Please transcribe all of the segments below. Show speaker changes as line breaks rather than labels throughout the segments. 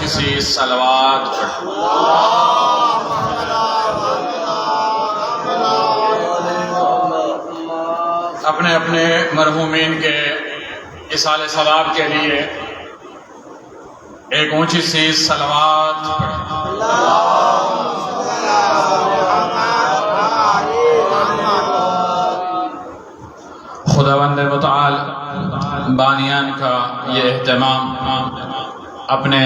اونچی سی صلوات پڑھیں۔ اپنے اپنے مرحومین کے اصالِ ثواب کے لیے ایک اونچی سی صلوات پڑھیں۔ خداوند متعال بانیان کا یہ اہتمام اپنے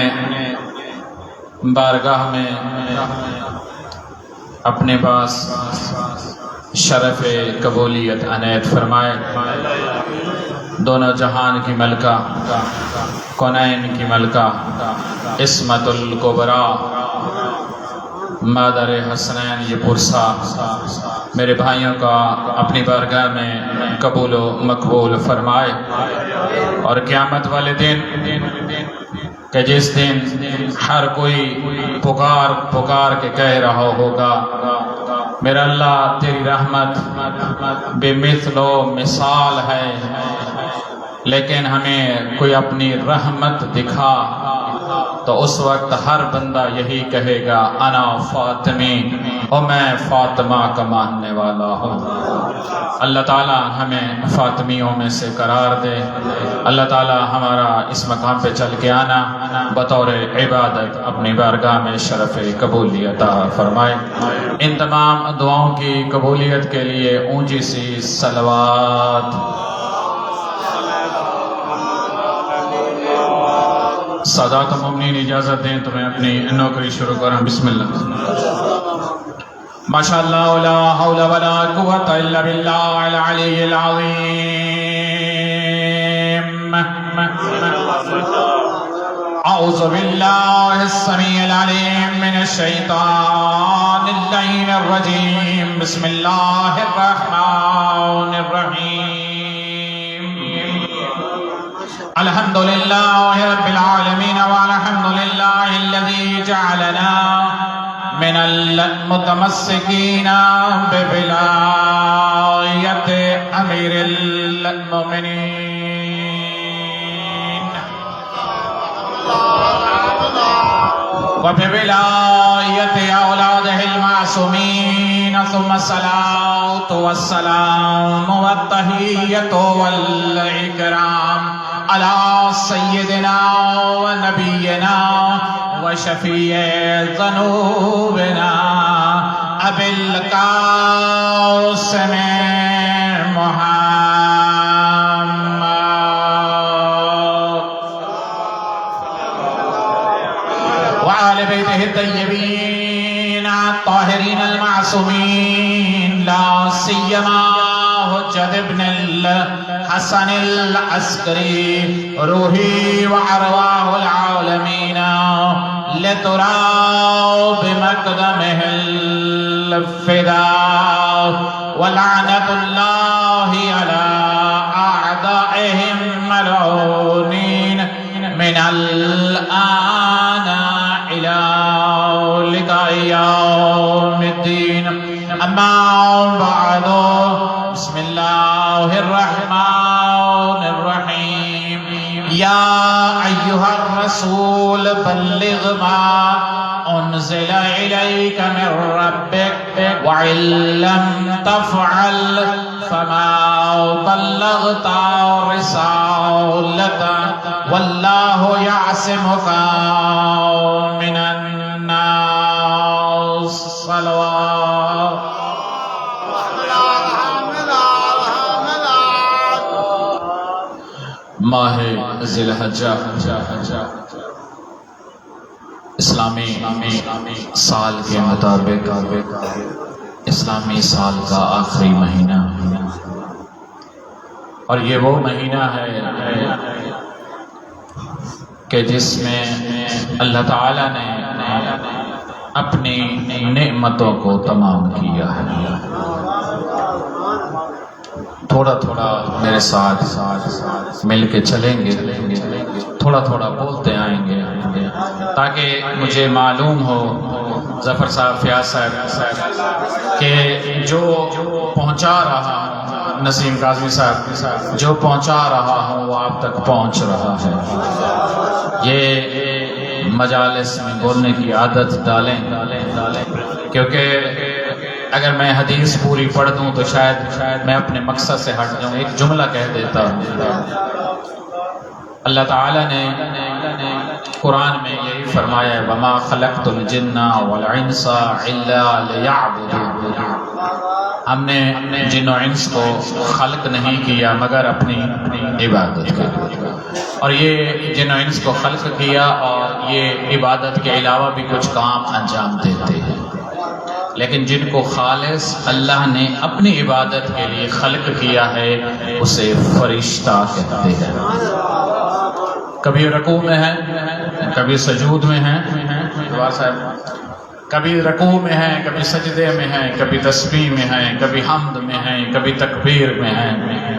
بارگاہ میں اپنے پاس شرف قبولیت عنایت فرمائے۔ دونوں جہان کی ملکہ، کونین کی ملکہ، عصمت الکبریٰ، مادر حسنین یہ پرسا میرے بھائیوں کا اپنی بارگاہ میں قبول و مقبول فرمائے، اور قیامت والے دن کہ جس دن ہر کوئی پکار کے کہہ رہا ہوگا میرا اللہ تیری رحمت بے مثل و مثال ہے، لیکن ہمیں کوئی اپنی رحمت دکھا، تو اس وقت ہر بندہ یہی کہے گا انا فاطمی، اور میں فاطمہ کا ماننے والا ہوں۔ اللہ تعالی ہمیں فاطمیوں میں سے قرار دے۔ اللہ تعالی ہمارا اس مقام پہ چل کے آنا بطور عبادت اپنی بارگاہ میں شرف قبولیت عطا فرمائے۔ ان تمام دعاؤں کی قبولیت کے لیے اونچی سی صلوات۔ سادات مومنین اجازت دیں تو میں اپنی نوکری شروع کروں۔ بسم اللہ۔ ماشاءاللہ لا حول ولا قوة الا باللہ العلی العظیم۔ اعوذ باللہ السمیع العلیم من الشیطان اللعین الرجیم۔ بسم اللہ الرحمن الرحیم۔ الحمد للہ رب العالمین والحمد للہ الذی جعلنا من المتمسکین بولایت امیر المؤمنین وبولایت اولادہ المعصومین، ثم الصلاة والسلام والتحیۃ والاکرام علی سیدنا و نبینا و شفیع ذنوبنا ابی القاسم محمد وآل بیتہ الطیبین الطاہرین المعصومین، لا سیما حجت ابن الحسن العسکری روحی وارواح العالمین لترا بمقدمہ الفداء، ولعنت اللہ علی اعدائهم ملعونین من الآن الى لقاء یوم الدین۔ اما بعد، بسم اللہ الرحمن الرحیم۔ یا ایہا الرسول بلغ ما انزل الیک من ربک وإن لم تفعل فما بلغت رسالتہ واللہ یعصمک من الناس۔ صلوات۔ ماہ ذی الحجہ اسلامی سال کے مطابق اسلامی سال کا آخری مہینہ، اور یہ وہ مہینہ ہے کہ جس میں اللہ تعالی نے اپنی نعمتوں کو تمام کیا ہے۔ تھوڑا تھوڑا میرے ساتھ مل کے چلیں گے، تھوڑا تھوڑا بولتے آئیں گے تاکہ مجھے معلوم ہو ظفر صاحب، فیاض صاحب کہ جو پہنچا رہا ہوں، نسیم کاظمی صاحب جو پہنچا رہا ہوں وہ آپ تک پہنچ رہا ہے۔ یہ مجالس میں بولنے کی عادت ڈالیں، کیونکہ اگر میں حدیث پوری پڑھ دوں تو شاید میں اپنے مقصد سے ہٹ جاؤں۔ ایک جملہ کہہ دیتا ہوں۔ اللہ تعالیٰ نے قرآن میں یہی فرمایا ہے وَمَا خَلَقْتُ الْجِنَّ وَالْإِنسَ إِلَّا لِيَعْبُدُونِ۔ ہم نے جن و انس کو خلق نہیں کیا مگر اپنی عبادت کے لیے، اور یہ جن و انس کو خلق کیا اور یہ عبادت کے علاوہ بھی کچھ کام انجام دیتے ہیں، لیکن جن کو خالص اللہ نے اپنی عبادت کے لیے خلق کیا ہے اسے فرشتہ کہتے ہیں۔ کبھی رکوع میں ہیں، کبھی سجود میں ہیں، کبھی رکوع میں ہیں، کبھی سجدے میں ہیں، کبھی تسبیح میں ہیں، کبھی حمد میں ہیں، کبھی تکبیر میں ہیں،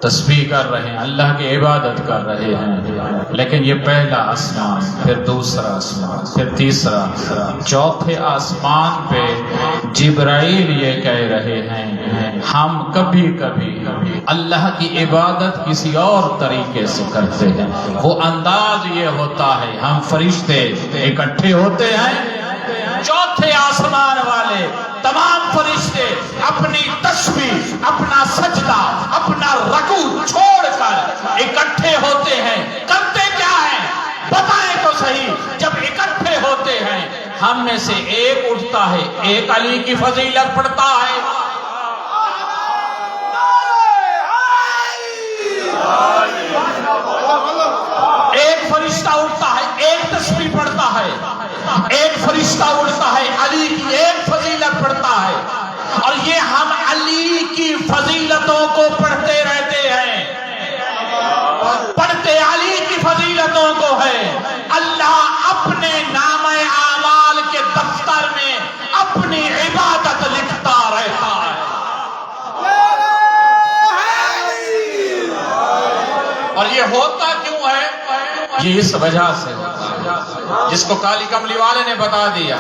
تسبیح کر رہے ہیں، اللہ کی عبادت کر رہے ہیں۔ لیکن یہ پہلا آسمان، پھر دوسرا آسمان، پھر تیسرا، چوتھے آسمان پہ جبرائیل یہ کہہ رہے ہیں ہم کبھی کبھی اللہ کی عبادت کسی اور طریقے سے کرتے ہیں۔ وہ انداز یہ ہوتا ہے ہم فرشتے اکٹھے ہوتے ہیں، چوتھے آسمان والے تمام فرشتے اپنی تسبیح، اپنا سجدہ، اپنا رکوع چھوڑ کر اکٹھے ہوتے ہیں۔ کرتے کیا ہیں بتائیں تو صحیح؟ جب اکٹھے ہوتے ہیں ہم میں سے ایک اٹھتا ہے، ایک علی کی فضیلت پڑھتا ہے، ایک فرشتہ اٹھتا ہے، ایک تسبیح پڑھتا ہے، ایک فرشتہ اٹھتا ہے علی کی ایک فضیلت پڑھتا ہے، اور یہ ہم علی کی فضیلتوں کو پڑھتے رہتے ہیں، پڑھتے علی کی فضیلتوں کو ہے۔ اللہ اپنے نام اعمال کے دفتر میں اپنی عبادت لکھتا رہتا ہے۔ اور یہ ہوتا کیوں ہے؟ یہ اس وجہ سے ہوتا ہے جس کو کالی کملی والے نے بتا دیا۔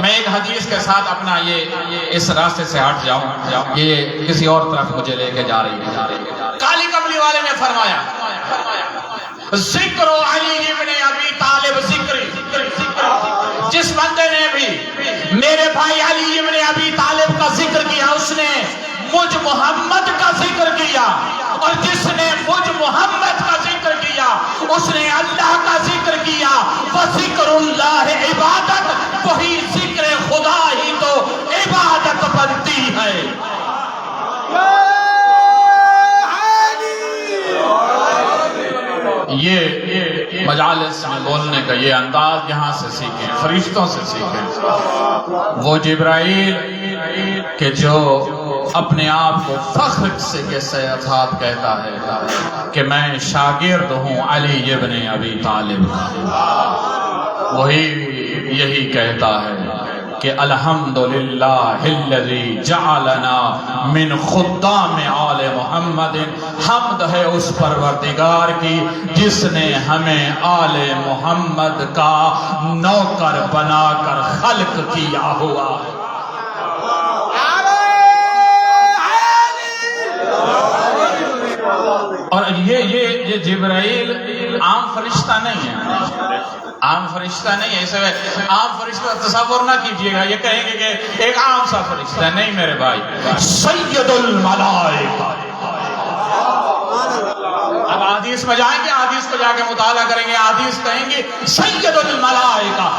میں ایک حدیث کے ساتھ اپنا یہ اس راستے سے ہٹ جاؤں، یہ کسی اور طرف مجھے لے کے جا رہی ہے۔ کالی کملی والے نے فرمایا ذکر علی ابن ابی طالب، جس بندے نے بھی میرے بھائی علی ابن ابی طالب کا ذکر کیا اس نے مجھ محمد کا ذکر کیا، اور جس نے مجھ محمد کا ذکر کیا اس نے اللہ کا ذکر کیا۔ وذکر اللہ عبادت، وہی ذکر خدا ہی تو عبادت بنتی ہے۔ یہ مجالس میں بولنے کا یہ انداز یہاں سے سیکھیں، فرشتوں سے سیکھیں۔ وہ جبرائیل کہ جو اپنے آپ کو فخر سے کے ساتھ کہتا ہے کہ میں شاگرد ہوں علی ابن ابی طالب کا، وہی یہی کہتا ہے کہ الحمدللہ الذی جعلنا من خدام آل محمد، حمد ہے اس پروردگار کی جس نے ہمیں آل محمد کا نوکر بنا کر خلق کیا ہوا۔ اور یہ جبرائیل عام فرشتہ نہیں ہے، عام فرشتہ نہیں ہے، اسے عام فرشتہ تصور نہ کیجئے گا، یہ کہیں گے کہ ایک عام سا فرشتہ نہیں میرے بھائی، سید الملائکہ۔ اب حدیث میں جائیں گے، حدیث کو جا کے مطالعہ کریں گے، حدیث کہیں گے سید الملائکہ،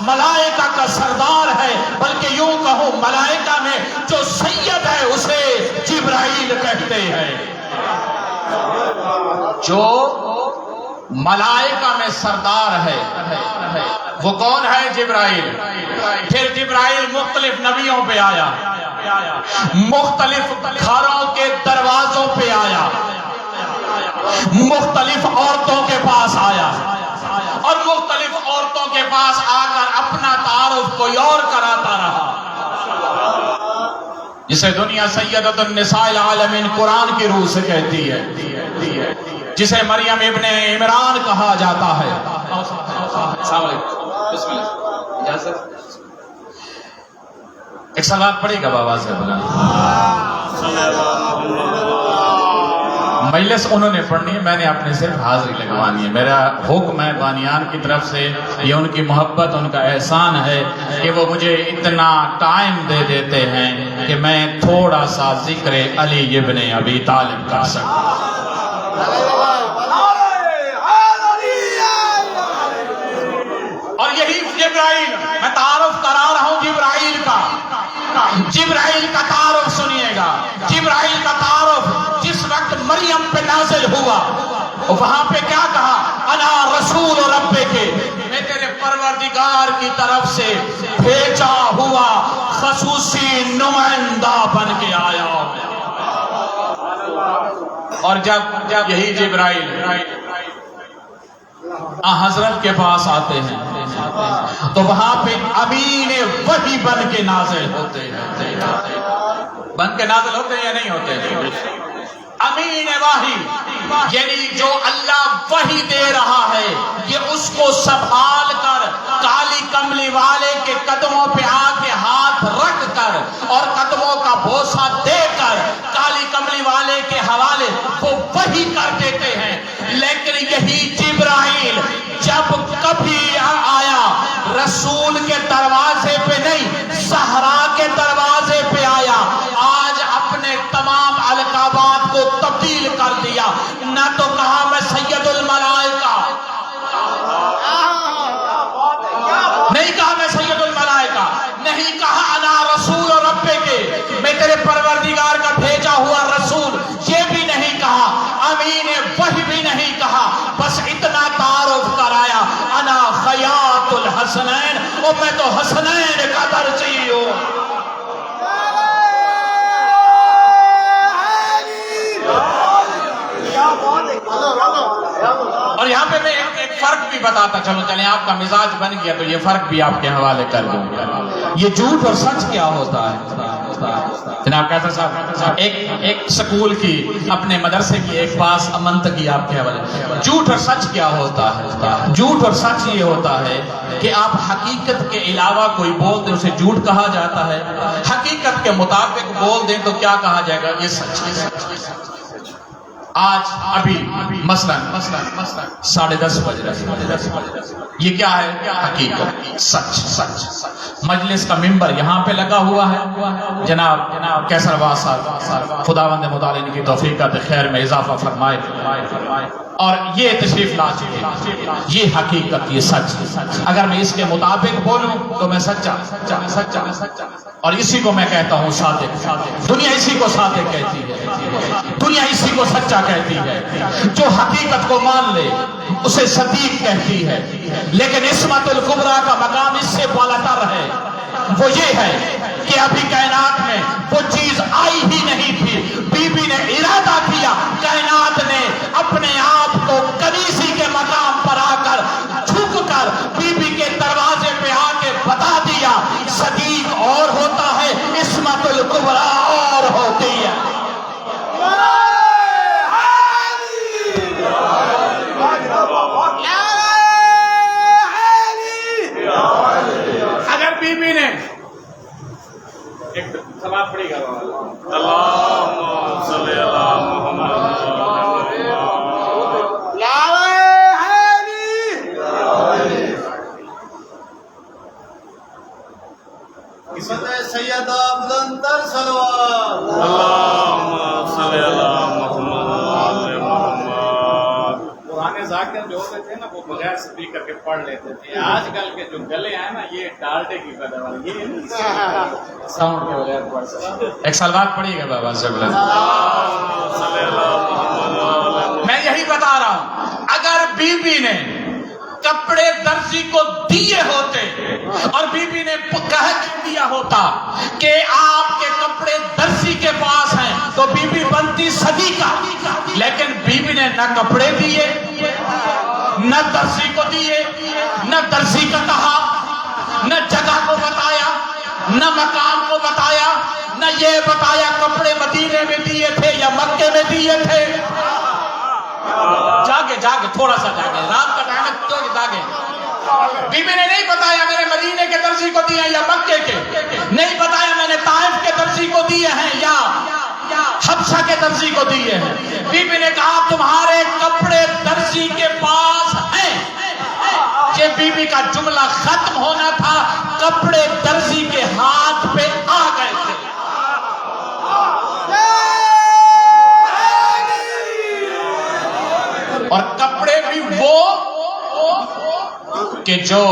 ملائکہ کا سردار ہے، بلکہ یوں کہوں ملائکہ میں جو سید ہے اسے جبرائیل کہتے ہیں۔ جو ملائکہ میں سردار ہے وہ کون ہے؟ جبرائیل۔ پھر جبرائیل مختلف نبیوں پہ آیا، مختلف گھروں کے دروازوں پہ آیا، مختلف عورتوں کے پاس آیا، اور مختلف عورتوں کے پاس آ کر اپنا تعارف کوئی اور کراتا رہا، جسے دنیا سیدۃ النساء العالمین قرآن کی روح سے کہتی ہے، جسے مریم ابن عمران کہا جاتا ہے۔ السلام علیکم، بسم اللہ، ایک سلوات پڑھے گا بابا سے بلا۔ مجلس انہوں نے پڑھنی ہے، میں نے اپنے صرف حاضری لگوانی ہے. میرا حکم ہے بانیان کی طرف سے، یہ ان کی محبت، ان کا احسان ہے کہ وہ مجھے اتنا ٹائم دے دیتے ہیں کہ میں تھوڑا سا ذکر علی ابن ابی طالب کر سکوں. اور یہی جبرائیل، میں تعارف کرا رہا ہوں جبرائیل کا. جبرائیل کا تعارف سنیے گا. جبرائیل کا تعارف جس وقت مریم پہ نازل ہوا، وہاں پہ کیا کہا؟ انا رسول رب کے، میں تیرے پروردگار کی طرف سے بھیجا ہوا خصوصی نمائندہ بن کے آیا. اور جب یہی جبرائیل حضرت کے پاس آتے ہیں تو وہاں پہ امین وحی بن کے نازل ہوتے ہیں. بن کے نازل ہوتے ہیں یا نہیں ہوتے؟ امین وحی یعنی جو اللہ وحی دے رہا ہے یہ اس کو سنبھال کر کالی کملی والے کے قدموں پہ آ کے ہاتھ رکھ کر اور قدموں کا بوسہ دے کر کالی کملی والے کے حوالے وہ وحی کر دیتے ہیں. لیکن یہی جبرائیل جب کبھی آیا رسول کے دروازے پہ نہیں، زہرا کے دروازے پہ آیا. آج اپنے تمام القابات کو تبدیل کر دیا. نہ تو کہا میں سید الملائکہ، نہیں کہا میں سید الملائکہ، نہیں کہا انا رسول رب کے، میں تیرے پروردگار کا بھیجا ہوا رسول، یہ بھی نہیں کہا. امین وحی بھی نہیں کہا. بس اتنا تعارف کرایا انا خیاط الحسنین، اور میں تو حسنین کا درجی ہوں. اور یہاں پہ میں ایک فرق بھی بتاتا چلیں آپ کا مزاج بن گیا تو یہ فرق بھی آپ کے حوالے کر دوں. یہ جھوٹ اور سچ کیا ہوتا ہے جناب کہتا صاحب؟ ایک سکول کی اپنے مدرسے کی ایک باس منطقی آپ کے حوالے. جھوٹ اور سچ کیا ہوتا ہے؟ جھوٹ اور سچ یہ ہوتا ہے کہ آپ حقیقت کے علاوہ کوئی بول دیں اسے جھوٹ کہا جاتا ہے، حقیقت کے مطابق بول دیں تو کیا کہا جائے گا؟ یہ سچ ہے. آج ابھی مثلا 10:30 بج رہے، یہ کیا ہے؟ حقیقت، سچ. مجلس کا ممبر یہاں پہ لگا ہوا ہے. جناب کیسر واس صاحب خداوند متعال ان کی توفیقات خیر میں اضافہ فرمائے، اور یہ تشریف لا چکے. یہ حقیقت، یہ سچ. اگر میں اس کے مطابق بولوں تو میں سچا، اور اسی کو میں کہتا ہوں صادق. دنیا اسی کو صادق کہتی ہے، دنیا اسی کو سچا کہتی ہے. جو حقیقت کو مان لے اسے صدیق کہتی ہے. لیکن عصمت الکبریٰ کا مقام اس سے بالاتر ہے. وہ یہ ہے کہ ابھی کائنات میں وہ چیز آئی ہی نہیں تھی. بی بی نے ارادہ کیا، کائنات نے اپنے آپ کو کنیسی کے مقام پر آ کر جھک کر بی بی کے دروازے پہ آ کے بتا دیا صدیق اور ہوتا ہے، عصمت الکبریٰ اور ہوتی ہے. اگر بی بی نے ایک سوال پڑے گا اللہم صلی اللہ محمد
سید افضل صلوات
اللہم صلی اللہ محمد.
پرانے ذاکر جو ہوتے تھے نا وہ بغیر سپیکر کے پڑھ لیتے تھے. آج کل کے جو گلے ہیں نا یہ ڈالٹے کی قدر والی، یہ ساؤنڈ کے بغیر پڑھ سکتے.
ایک سلوات پڑھیے گا بابا سے. میں یہی بتا رہا ہوں، اگر بی بی نے کپڑے درزی کو دیے ہوتے اور بی بی نے کہہ دیا ہوتا کہ آپ کے کپڑے درزی کے پاس ہیں تو بی بی بنتی صدیقہ. لیکن بی بی نے نہ کپڑے دیے، نہ درزی کو دیے، نہ درزی کا کہا، نہ جگہ کو بتایا، نہ مقام کو بتایا، نہ یہ بتایا کپڑے مدینے میں دیے تھے یا مکے میں دیے تھے. جاگے تھوڑا سا جاگے، رات کا ٹائم ہے تو جاگے. بی بی نے نہیں بتایا میں نے مدینے کے درزی کو دیے یا مکے کے، نہیں بتایا میں نے طائف کے درزی کو دیے ہیں یا حبشہ کے درزی کو دیے ہیں۔ بی بی نے کہا تمہارے کپڑے درزی کے پاس ہیں۔ یہ بی بی کا جملہ ختم ہونا تھا، کپڑے درزی کے ہاتھ پہ آ گئے تھے۔ اور کپڑے بھی وہ کہ جو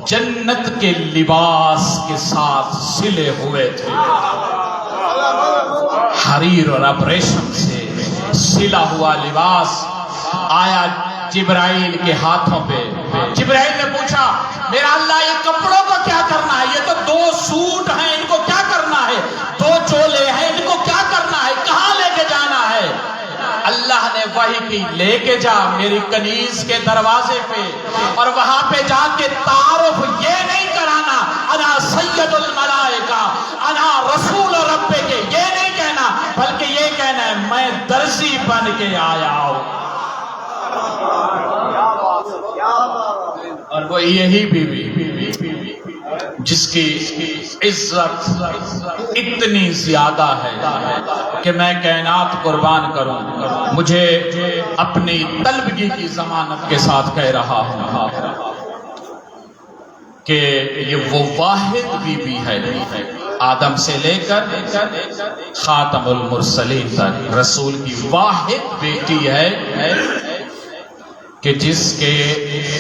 جنت کے لباس کے ساتھ سلے ہوئے تھے، حریر اور ابریشم سے سلا ہوا لباس آیا جبرائیل کے ہاتھوں پہ۔ جبرائیل نے پوچھا میرا اللہ یہ کپڑوں کو کیا کرنا ہے؟ یہ تو 2 سوٹ ہیں، ان کو کیا کرنا ہے؟ 2 چولے ہیں، ان کو کیا کرنا ہے؟ کہاں لے کے جانا ہے؟ اللہ نے وحی کی لے کے جا میری کنیز کے دروازے پہ، اور وہاں پہ جا کے تعارف یہ نہیں کرانا انا سید الملائکہ انا رسول رب کے، یہ نہیں کہنا، بلکہ یہ کہنا ہے میں درزی بن کے آیا ہوں۔ اور وہ یہی بیوی جس کی عزت اتنی زیادہ ہے کہ میں کائنات قربان کروں، مجھے اپنی طلبگی کی ضمانت کے ساتھ کہہ رہا ہوں کہ یہ وہ واحد بیوی ہے آدم سے لے کر خاتم المرسلین تک، رسول کی واحد بیٹی ہے کہ جس کے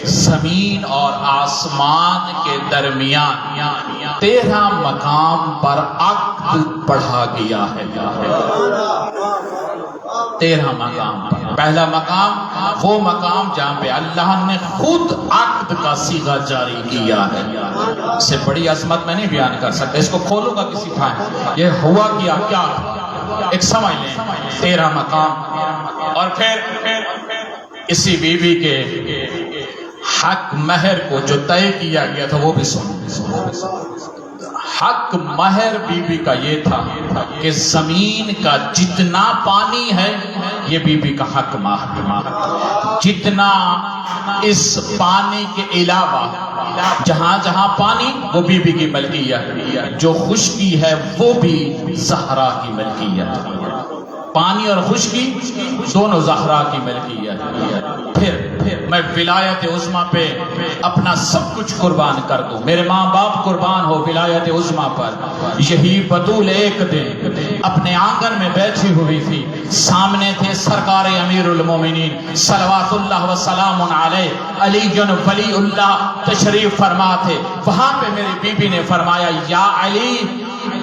زمین اور آسمان کے درمیان 13 مقام پر عقد پڑھا گیا ہے۔ 13 مقام پر، پہلا مقام وہ مقام جہاں پہ اللہ نے خود عقد کا صیغہ جاری کیا ہے۔ اس سے بڑی عظمت میں نہیں بیان کر سکتا، اس کو کھولوں گا کسی ٹائم، یہ ہوا کیا ایک سمجھ لیں۔ 13 مقام، اور پھر اسی بیوی کے حق مہر کو جو طے کیا گیا تھا وہ بھی سنو۔ حق مہر بیوی کا یہ تھا کہ زمین کا جتنا پانی ہے یہ بیوی کا حق مہر، جتنا اس پانی کے علاوہ جہاں جہاں پانی وہ بیوی کی ملکیت، جو خشکی ہے وہ بھی زہرا کی ملکیت، پانی اور خشکی دونوں زہرا کی ملکیت۔ پھر میں ولایت عظمیٰ پہ اپنا سب کچھ قربان کر دوں، میرے ماں باپ قربان ہو ولایت عظمیٰ پر۔ یہی بطول ایک دن اپنے آنگن میں بیٹھی ہوئی تھی، سامنے تھے سرکار امیر المومنین صلوات اللہ وسلام علیہ، علی ولی اللہ تشریف فرما تھے۔ وہاں پہ میری بی بی نے فرمایا یا علی،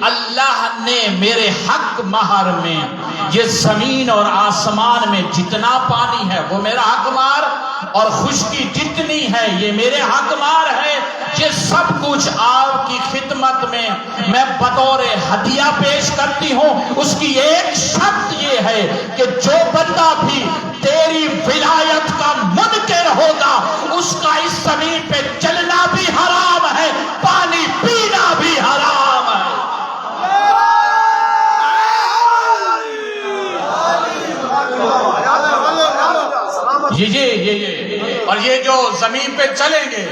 اللہ نے میرے حق مہر میں یہ زمین اور آسمان میں جتنا پانی ہے وہ میرا حق مہر، اور خشکی جتنی ہے یہ میرے حق مہر ہے۔ یہ سب کچھ آپ کی خدمت میں میں بطور ہدیہ پیش کرتی ہوں۔ اس کی ایک شرط یہ ہے کہ جو بندہ بھی تیری ولایت کا منکر ہوگا اس کا اس زمین پہ چلنا بھی حرام ہے، پانی پینا بھی حرام ہے۔ یہ اور یہ جو زمین پہ چلیں گے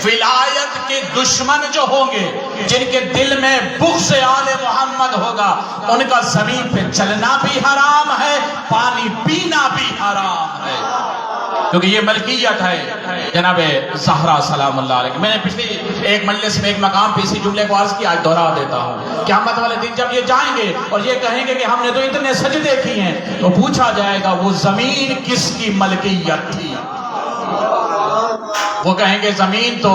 ولایت کے دشمن جو ہوں گے، جن کے دل میں بغض آل محمد ہوگا، ان کا زمین پہ چلنا بھی حرام ہے، پانی پینا بھی حرام ہے، کیونکہ یہ ملکیت ہے جناب زہرا سلام اللہ علیہ۔ میں نے پچھلی ایک مجلس میں ایک مقام پہ اسی جملے کو عرض کیا، آج دہرا دیتا ہوں۔ قیامت والے دن جب یہ جائیں گے اور یہ کہیں گے کہ ہم نے تو اتنے سجدے کی ہیں، تو پوچھا جائے گا وہ زمین کس کی ملکیت تھی؟ وہ کہیں گے زمین تو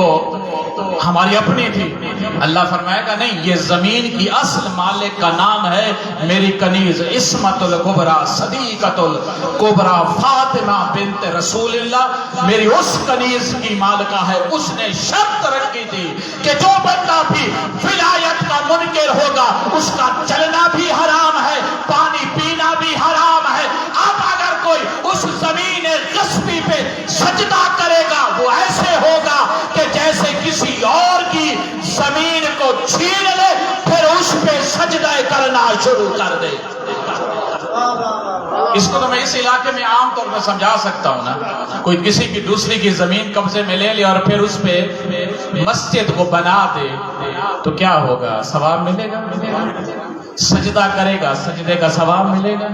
ہماری اپنی تھی۔ اللہ فرمائے گا نہیں، یہ زمین کی اصل مالک کا نام ہے میری کنیز عصمت الکبریٰ صدیقۃ الکبریٰ فاطمہ بنت رسول اللہ، میری اس کنیز کی مالکہ ہے۔ اس نے شرط رکھی تھی کہ جو بندہ بھی ولایت کا منکر ہوگا اس کا چلنا بھی حرام ہے، پانی پینا بھی حرام ہے۔ اب اگر کوئی اس زمین غصبی پہ سجدہ کرے گا وہ ایسے ہوگا کہ جیسے کسی اور کی زمین کو چھین لے پھر اس پہ سجدہ کرنا شروع کر دے۔ اس کو تو میں اس علاقے میں عام طور پر سمجھا سکتا ہوں نا، کوئی کسی کی دوسری کی زمین قبضے میں لے لے اور پھر اس پہ مسجد کو بنا دے تو کیا ہوگا؟ ثواب ملے گا؟ سجدہ کرے گا سجدے کا ثواب ملے گا،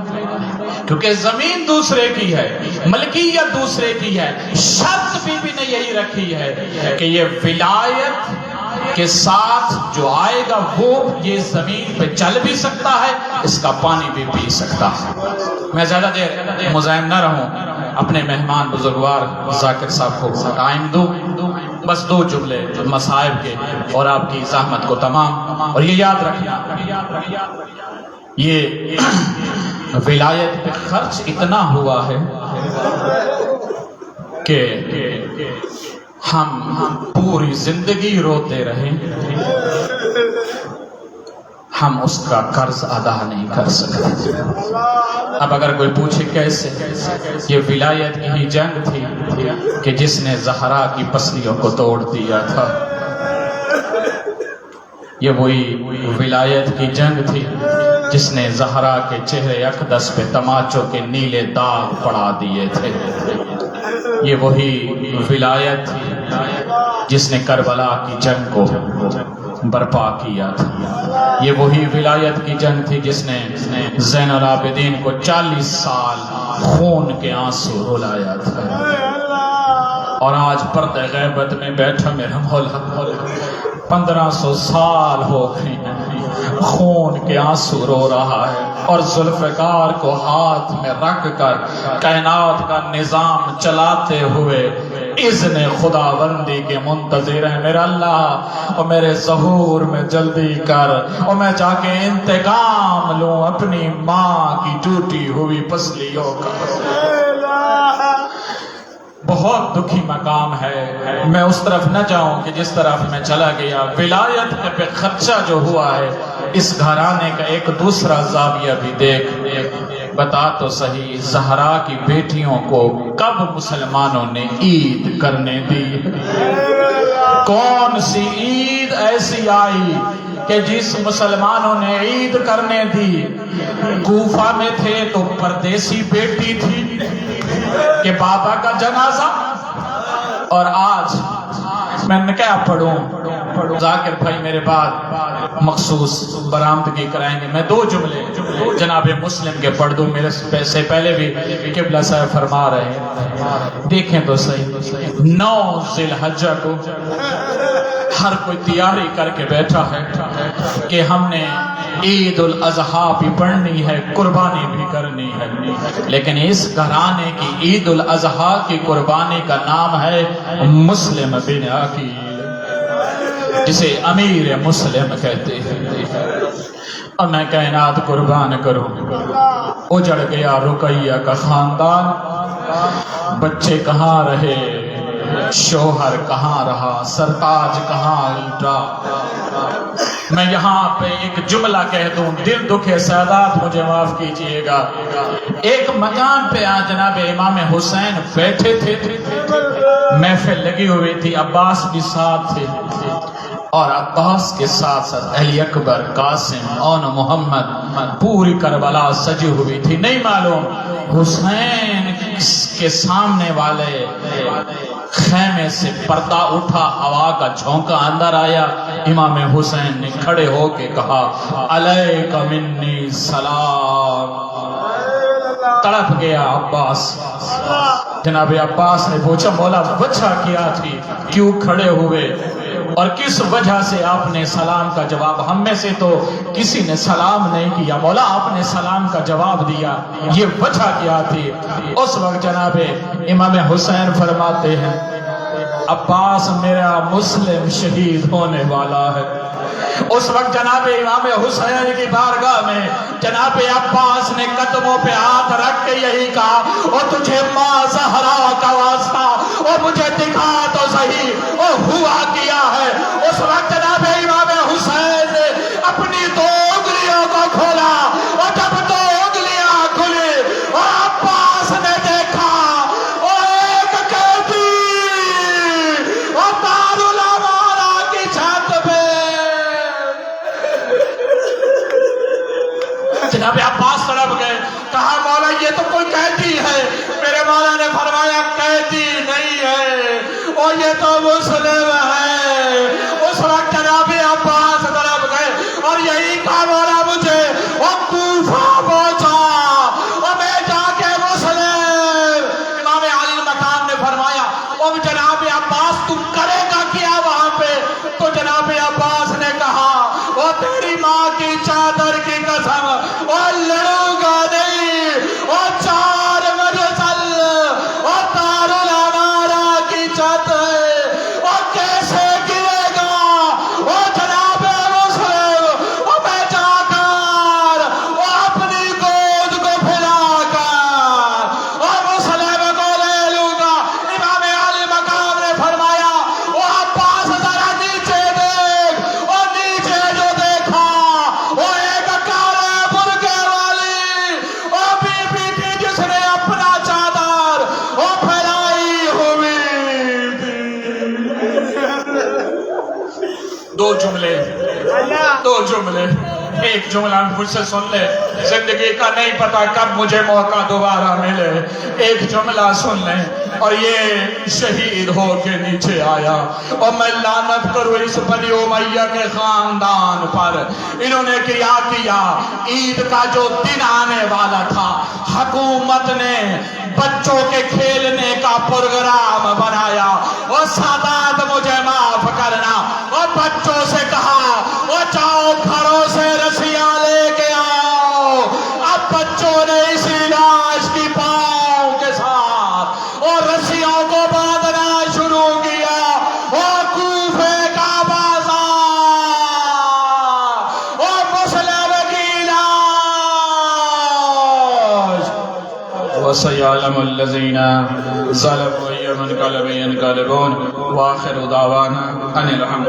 کیونکہ زمین دوسرے کی ہے، ملکیت دوسرے کی ہے۔ شرط بی بی نے یہی رکھی ہے کہ یہ ولایت کے ساتھ جو آئے گا وہ یہ زمین پہ چل بھی سکتا ہے، اس کا پانی بھی پی سکتا ہے۔ میں زیادہ دیر مزاحم نہ رہوں، اپنے مہمان بزرگوار ذاکر صاحب کو ٹائم دوں، بس 2 جملے مصائب کے اور آپ کی زحمت کو تمام۔ اور یہ یاد رکھنا، یہ ولایت پہ خرچ اتنا ہوا ہے کہ ہم پوری زندگی روتے رہیں، ہم اس کا قرض ادا نہیں کر سکتے۔ اب اگر کوئی پوچھے کیسے، یہ ولایت کی ہی جنگ تھی کہ جس نے زہرا کی پسلیوں کو توڑ دیا تھا، یہ وہی ولایت کی جنگ تھی جس نے زہرا کے چہرے اقدس پہ تماچوں کے نیلے داغ پڑا دیے تھے، یہ وہی ولایت تھی جس نے کربلا کی جنگ کو برپا کیا تھا، یہ وہی ولایت کی جنگ تھی جس نے زین العابدین کو 40 سال خون کے آنسو رلایا تھا۔ اور آج پردہ غیبت میں بیٹھا میرا مولا 1500 سال ہو گئے ہیں، خون کے آنسو رو رہا ہے، اور ذوالفقار کو ہاتھ میں رکھ کر کائنات کا نظام چلاتے ہوئے اذن خداوندی کے منتظر ہیں۔ میرا اللہ، اور میرے ظہور میں جلدی کر، اور میں جا کے انتقام لوں اپنی ماں کی ٹوٹی ہوئی پسلیوں کا۔ بہت دکھی مقام ہے، میں اس طرف نہ جاؤں کہ جس طرف میں چلا گیا۔ ولایت پہ خرچہ جو ہوا ہے، اس گھرانے کا ایک دوسرا زاویہ بھی دیکھ، بتا تو صحیح، زہرا کی بیٹیوں کو کب مسلمانوں نے عید کرنے دی؟ کون سی عید ایسی آئی کہ جس مسلمانوں نے عید کرنے دی؟ کوفہ میں تھے تو پردیسی بیٹی تھی کہ بابا کا جنازہ، اور آج میں کیا پڑھوں؟ ذاکر بھائی میرے بعد مخصوص برآمدگی کرائیں گے، میں 2 جملے جناب مسلم کے پڑھ دوں، میرے سے پہلے بھی قبلہ صاحب فرما رہے ہیں۔ دیکھیں تو صحیح، 9 ذی الحجہ کو ہر کوئی تیاری کر کے بیٹھا ہے کہ ہم نے عید الاضحیٰ بھی پڑھنی ہے، قربانی بھی کرنی ہے، لیکن اس گھرانے کی عید الاضحیٰ کی قربانی کا نام ہے مسلم بن عقیل، جسے امیر مسلم کہتے ہیں۔ اور میں کائنات قربان کروں، اجڑ گیا رقیہ کا خاندان، بچے کہاں رہے، شوہر کہاں رہا، سرتاج کہاں لوٹا۔ میں یہاں پہ ایک جملہ کہہ دوں، دل دکھے سادات مجھے معاف کیجئے گا۔ ایک مکان پہ جناب امام حسین بیٹھے تھے، محفل لگی ہوئی تھی، عباس بھی ساتھ تھے، اور عباس کے ساتھ ساتھ علی اکبر، قاسم اور محمد، پوری کربلا سجی ہوئی تھی۔ نہیں معلوم حسین کے سامنے والے خیمے سے پردہ اٹھا، ہوا کا جھونکا اندر آیا، امام حسین نے کھڑے ہو کے کہا علیک منی سلام۔ تڑپ گیا عباس۔ جناب عباس نے پوچھا مولا وجہ کیا تھی، کیوں کھڑے ہوئے، اور کس وجہ سے آپ نے سلام کا جواب؟ ہم میں سے تو کسی نے سلام نہیں کیا، مولا آپ نے سلام کا جواب دیا، یہ وجہ کیا تھی؟ اس وقت جناب امام حسین فرماتے ہیں عباس میرا مسلم شہید ہونے والا ہے۔ اس وقت جناب امام حسین کی بارگاہ میں جناب عباس نے قدموں پہ ہاتھ رکھ کے یہی کہا، اور تجھے ماں زہرا کا واسطہ، اور مجھے دکھا تو صحیح اور ہوا کیا ہے۔ اس وقت جناب امام حسین نے اپنی 2 انگلیوں کو کھولا، اور جب 2 انگلیاں کھلی اور عباس نے دیکھا اور ایک قیدی اور دارالامارہ کی چھت پہ جناب عباس تڑپ گئے، کہا مولا یہ تو کوئی قیدی ہے۔ میرے مولا نے فرمایا قیدی نہیں ہے، اور یہ تو مسلم ہے۔ اس وقت جناب عباس تڑپ گئے اور یہی کہا مولا مجھے دو جملے ایک جملہ مجھ سے سن لے، زندگی کا نہیں پتا کب مجھے موقع دوبارہ ملے، ایک جملہ سن لیں اور یہ شہید ہو کے نیچے آیا اور میں لعنت کروں اس بنی امیہ کے خاندان پر، انہوں نے کیا عید کا جو دن آنے والا تھا حکومت نے بچوں کے کھیلنے کا پروگرام بنایا، اور سادات مجھے معاف کرنا، اور بچوں سے کہا وہ جاؤ گھروں سے رسیاں لے کے آؤ۔ اب بچوں نے اسی لاش کی پاؤں کے ساتھ اور رسیوں کو باندھنا شروع کیا، اور کوفے کا بازار اور مسلم کی لاش، وَسَيَعْلَمُ الَّذِينَ ظَلَمُوا أَيَّ مُنْقَلَبٍ يَنْقَلِبُونَ، وآخر دعوانا أن الحمد